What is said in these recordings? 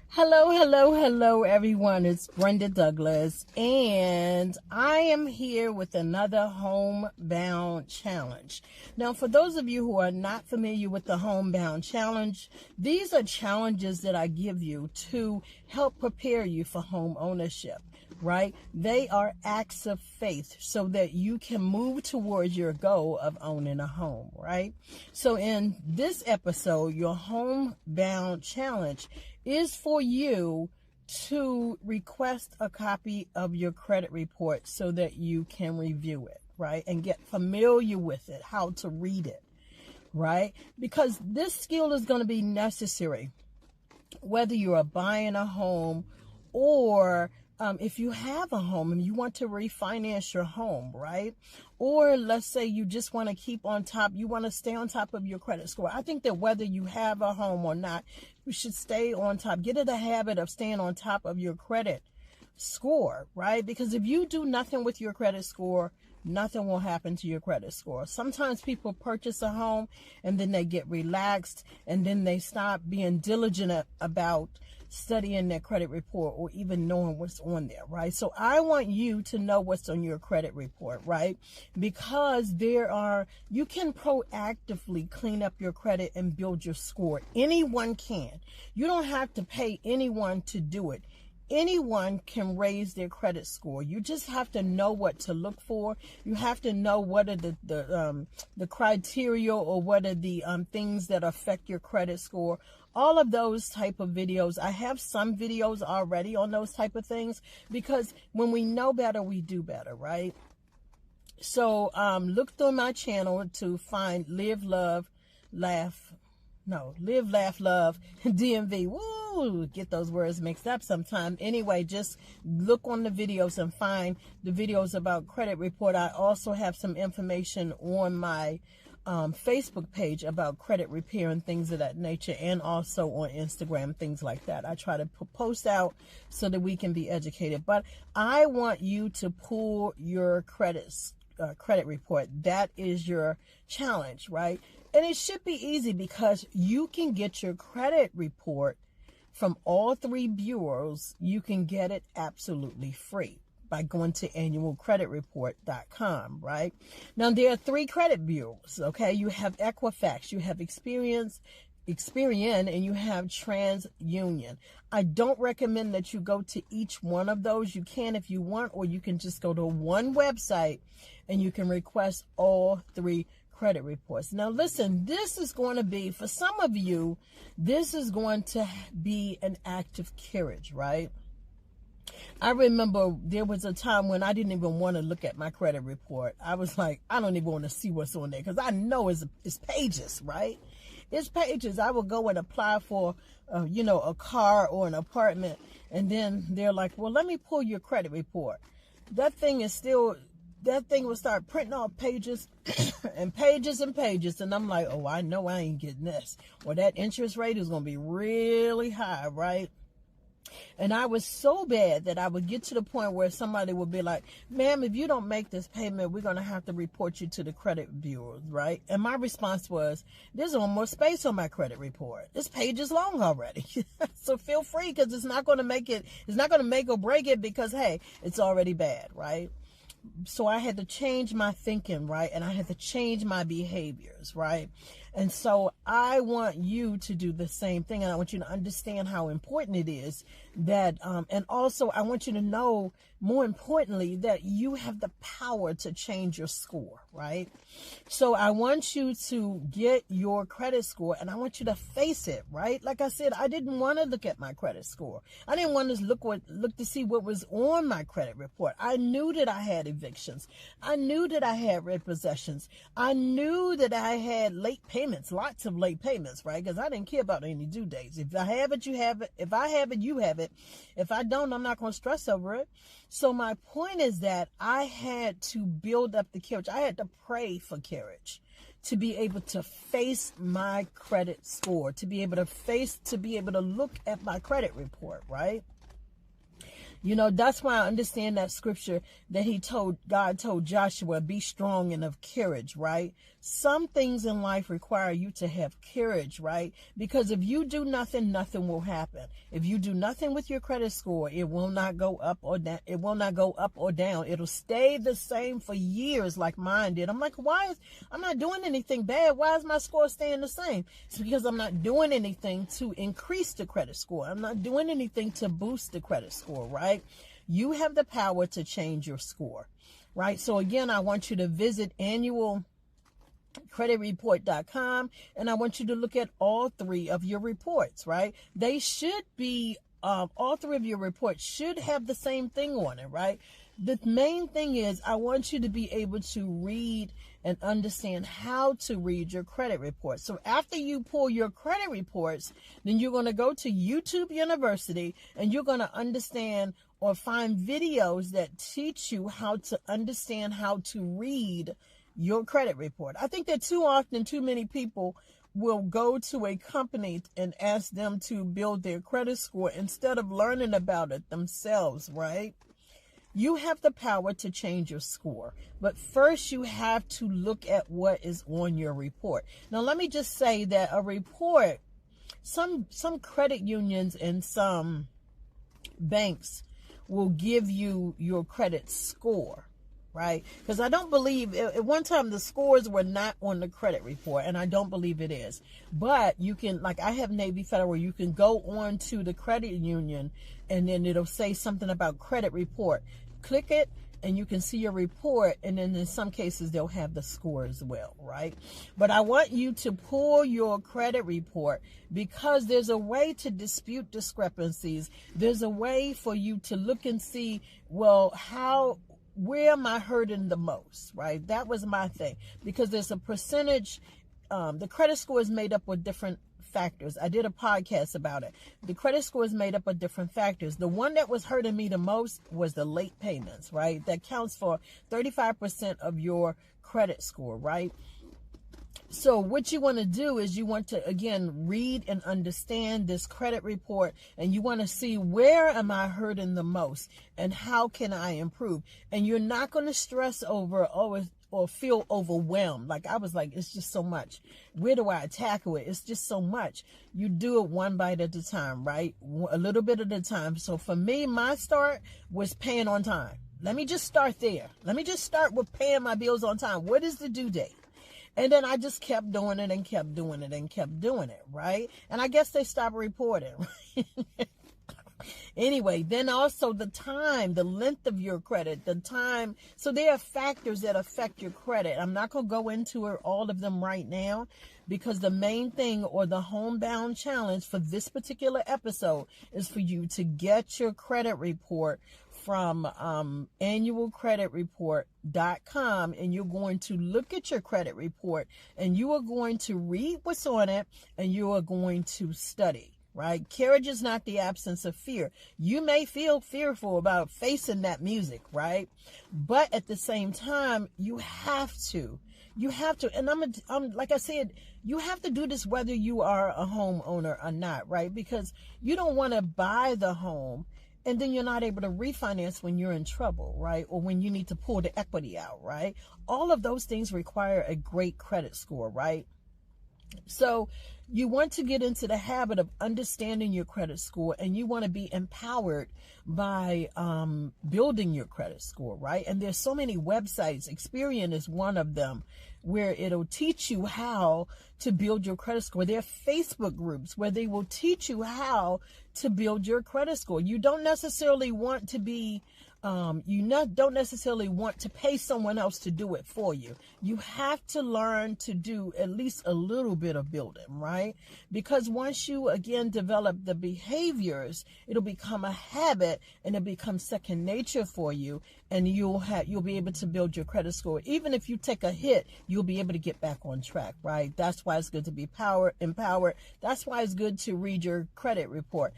Hello, everyone. It's Brenda Douglas, and I am here with another Homebound challenge. Now, for those of you who are not familiar with the Homebound challenge, these are challenges that I give you to help prepare you for home ownership, right? They are acts of faith so that you can move towards your goal of owning a home, right? So in this episode, your Homebound challenge is for you to request a copy of your credit report so that you can review it, right? And get familiar with it, how to read it, right? Because this skill is going to be necessary whether you are buying a home or if you have a home and you want to refinance your home, right? Or let's say you just want to keep on top, you want to stay on top of your credit score. I think that whether you have a home or not, you should stay on top. Get in the habit of staying on top of your credit score, right? Because if you do nothing with your credit score, nothing will happen to your credit score. Sometimes people purchase a home and then they get relaxed and then they stop being diligent about studying their credit report or even knowing what's on there, right? So I want you to know what's on your credit report, right? Because you can proactively clean up your credit and build your score. Anyone can. You don't have to pay anyone to do it. Anyone can raise their credit score. You just have to know what to look for. You have to know what are the criteria or what are the things that affect your credit score. All of those type of videos. I have some videos already on those type of things because when we know better, we do better, right? So look through my channel to find Live, Laugh, Love, DMV. Woo! Get those words mixed up sometime. Anyway, just look on the videos and find the videos about credit report. I also have some information on my Facebook page about credit repair and things of that nature, and also on Instagram, things like that. I try to post out so that we can be educated. But I want you to pull your credit report. That is your challenge, right? And it should be easy because you can get your credit report from all three bureaus. You can get it absolutely free by going to annualcreditreport.com, right? Now, there are three credit bureaus, okay? You have Equifax, you have Experian, and you have TransUnion. I don't recommend that you go to each one of those. You can if you want, or you can just go to one website and you can request all three credit reports. Now, listen, this is going to be, for some of you, this is going to be an act of courage, right? I remember there was a time when I didn't even want to look at my credit report. I was like, I don't even want to see what's on there because I know it's pages, right? It's pages. I would go and apply for, a car or an apartment, and then they're like, well, let me pull your credit report. That thing would start printing off pages and pages and pages, and I'm like, oh, I know I ain't getting this. Or that interest rate is going to be really high, right? And I was so bad that I would get to the point where somebody would be like, ma'am, if you don't make this payment, we're going to have to report you to the credit bureau, right? And my response was, there's no more space on my credit report. This page is long already. So feel free, because it's not going to make or break it because, hey, it's already bad, right? So I had to change my thinking, right? And I had to change my behaviors, right? And so I want you to do the same thing. And I want you to understand how important it is that, and also I want you to know, more importantly, that you have the power to change your score, right? So I want you to get your credit score, and I want you to face it, right? Like I said, I didn't want to look at my credit score. I didn't want to look to see what was on my credit report. I knew that I had evictions. I knew that I had repossessions. I knew that I had late payments, lots of late payments, right? Because I didn't care about any due dates. If I have it, you have it. If I have it, you have it. If I don't, I'm not going to stress over it. So my point is that I had to build up the courage. I had to pray for courage to be able to face my credit score, to be able to look at my credit report, right? You know, that's why I understand that scripture that God told Joshua, be strong and of courage, right? Some things in life require you to have courage, right? Because if you do nothing, nothing will happen. If you do nothing with your credit score, it will not go up or down. It will not go up or down. It'll stay the same for years like mine did. I'm like, I'm not doing anything bad. Why is my score staying the same? It's because I'm not doing anything to increase the credit score. I'm not doing anything to boost the credit score, right? You have the power to change your score, right? So again, I want you to visit annualcreditreport.com, and I want you to look at all three of your reports, right? They should be, all three of your reports should have the same thing on it, right? The main thing is I want you to be able to read and understand how to read your credit reports. So after you pull your credit reports, then you're going to go to YouTube University and you're going to understand or find videos that teach you how to understand how to read your credit report. I think that too often, too many people will go to a company and ask them to build their credit score instead of learning about it themselves, right? You have the power to change your score, but first you have to look at what is on your report. Now, let me just say that a report, some credit unions and some banks will give you your credit score, right? Because I don't believe, at one time the scores were not on the credit report, and I don't believe it is. But you can, like I have Navy Federal, you can go on to the credit union and then it'll say something about credit report. Click it and you can see your report, and then in some cases they'll have the score as well, right? But I want you to pull your credit report because there's a way to dispute discrepancies. There's a way for you to look and see, well, where am I hurting the most, right? That was my thing, because there's a percentage, the credit score is made up with different factors. I did a podcast about it. The credit score is made up of different factors. The one that was hurting me the most was the late payments, right? That counts for 35% of your credit score, right? So what you want to do is you want to, again, read and understand this credit report, and you want to see, where am I hurting the most and how can I improve? And you're not going to stress over, or feel overwhelmed. Like I was like, it's just so much. Where do I tackle it? It's just so much. You do it one bite at a time, right? A little bit at a time. So for me, my start was paying on time. Let me just start there. Let me just start with paying my bills on time. What is the due date? And then I just kept doing it and kept doing it and kept doing it, right? And I guess they stopped reporting, right? Anyway, then also the time, the length of your credit, the time. So there are factors that affect your credit. I'm not going to go into all of them right now, because the main thing, or the Homebound challenge for this particular episode, is for you to get your credit report from annualcreditreport.com, and you're going to look at your credit report and you are going to read what's on it and you are going to study. Right? Courage is not the absence of fear. You may feel fearful about facing that music, right? But at the same time, you have to. And I'm like I said, you have to do this whether you are a homeowner or not, right? Because you don't want to buy the home and then you're not able to refinance when you're in trouble, right? Or when you need to pull the equity out, right? All of those things require a great credit score, right? So you want to get into the habit of understanding your credit score, and you want to be empowered by building your credit score, right? And there's so many websites. Experian is one of them, where it'll teach you how to build your credit score. There are Facebook groups where they will teach you how to build your credit score. You don't necessarily want to be don't necessarily want to pay someone else to do it for you. You have to learn to do at least a little bit of building, right? Because once you, again, develop the behaviors, it'll become a habit and it becomes second nature for you, and you'll be able to build your credit score. Even if you take a hit, you'll be able to get back on track, right? That's why it's good to be empowered. That's why it's good to read your credit report.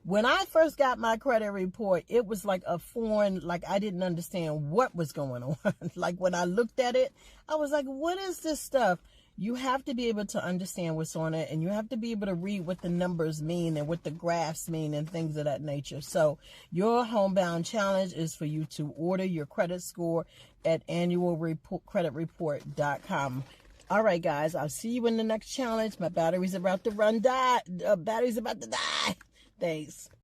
When I first got my credit report, it was like a foreign, like I didn't understand what was going on. Like when I looked at it, I was like, what is this stuff? you have to be able to understand what's on it, and you have to be able to read what the numbers mean and what the graphs mean and things of that nature. So your Homebound challenge is for you to order your credit score at annualcreditreport.com. All right, guys, I'll see you in the next challenge. My battery's about to battery's about to die. Thanks.